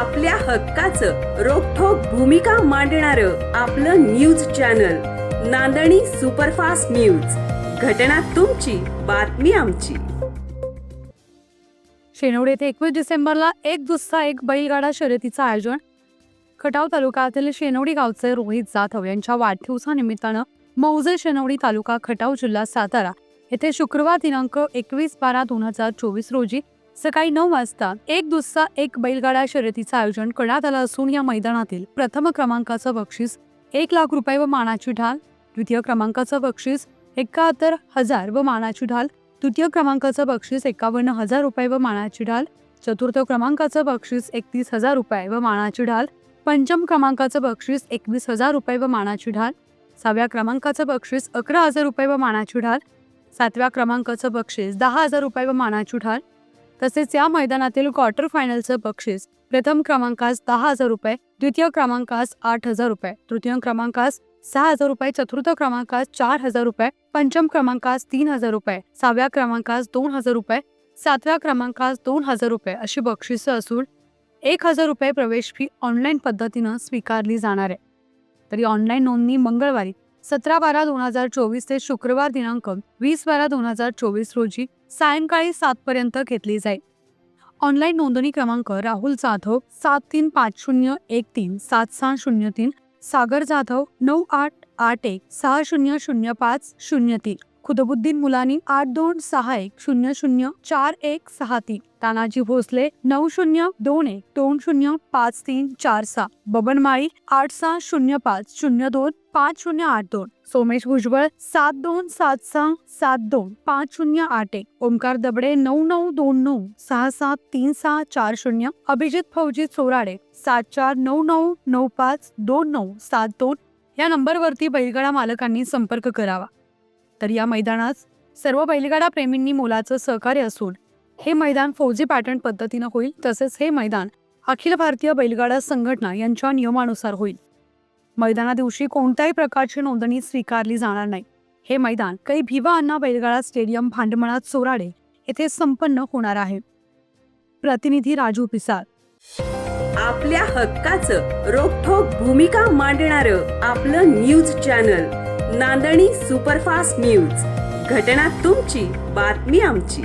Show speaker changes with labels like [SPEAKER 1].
[SPEAKER 1] आपल्या हक्काचं रोखठोक भूमिका मांडणारं आपलं न्यूज चॅनल नांदणी सुपरफास्ट न्यूज. घटना तुमची, बातमी आमची.
[SPEAKER 2] शेनवड येथे 21 डिसेंबरला एक दुस्सा एक बैलगाडा शर्यतीचं आयोजन. खटाव तालुक्यातील शेनवडी गावचे रोहित जाधव यांच्या वाढदिवसानिमित्तानं मौजे शेनवडी तालुका खटाव जिल्हा सातारा येथे शुक्रवार दिनांक 21/12/2024 रोजी सकाळी 9 वाजता एक दुस्सा एक बैलगाडा शर्यतीचं आयोजन करण्यात आलं असून या मैदानातील प्रथम क्रमांकाचं बक्षीस 1 लाख रुपये व मानाची ढाल, द्वितीय क्रमांकाचं बक्षीस 71,000 व मानाची ढाल, तृतीय क्रमांकाचं बक्षीस 51,000 रुपये व मानाची ढाल, चतुर्थ क्रमांकाचं बक्षीस 31,000 रुपये व मानाची ढाल, पंचम क्रमांकाचं बक्षीस 21,000 रुपये व मानाची ढाल, 6व्या क्रमांकाचं बक्षीस 11,000 रुपये व मानाची ढाल, 7व्या क्रमांकाचं बक्षीस 10,000 रुपये व मानाची ढाल. तसेच या मैदानातील क्वार्टर फायनलचं बक्षीस प्रथम क्रमांकास 10,000 रुपये, द्वितीय क्रमांकास 8,000 रुपये, तृतीय क्रमांकास 6,000 रुपये, चतुर्थ क्रमांकास 4,000 रुपये, पंचम क्रमांकास 3,000 रुपये, 6व्या क्रमांकास 2,000 रुपये, 7व्या क्रमांकास 2,000 रुपये अशी बक्षिसं असून 1,000 रुपये प्रवेश फी ऑनलाईन पद्धतीनं स्वीकारली जाणार आहे. तरी ऑनलाईन नोंदणी मंगळवारी 17/12/2024 ते शुक्रवार दिनांक 20/12/2024 रोजी सायंकाळी 7 पर्यंत घेतली जाईल. ऑनलाईन नोंदणी क्रमांक राहुल जाधव 7350137603, सागर जाधव 9881600503, खुदबुद्दीन मुलानी 8261004163, तानाजी भोसले 9021205346, बबन माळी 8605025082, सोमेश भुजबळ 7276725081, ओमकार दबडे 9929673640, अभिजित फौजी चोराडे 7499952972 या नंबरवरती बैलगाडा मालकांनी संपर्क करावा. तर या मैदानात सर्व बैलगाडा प्रेमींनी मोलाचं सहकार्य असून हे मैदान फौजी पॅटर्न पद्धतीनं होईल. तसेच हे मैदान अखिल भारतीय बैलगाडा संघटना यांच्या नियमानुसार होईल. मैदाना दिवशी कोणत्याही प्रकारची नोंदणी स्वीकारली जाणार नाही. हे मैदान कै भिवा अण्णा बैलगाडा स्टेडियम भांडमळा चोराडे येथे संपन्न होणार आहे. प्रतिनिधी राजू पिसाळ.
[SPEAKER 1] आपल्या हक्काचं रोखठोक भूमिका मांडणारं आपलं न्यूज चॅनल नांदणी सुपरफास्ट न्यूज. घटना तुमची, बातमी आमची.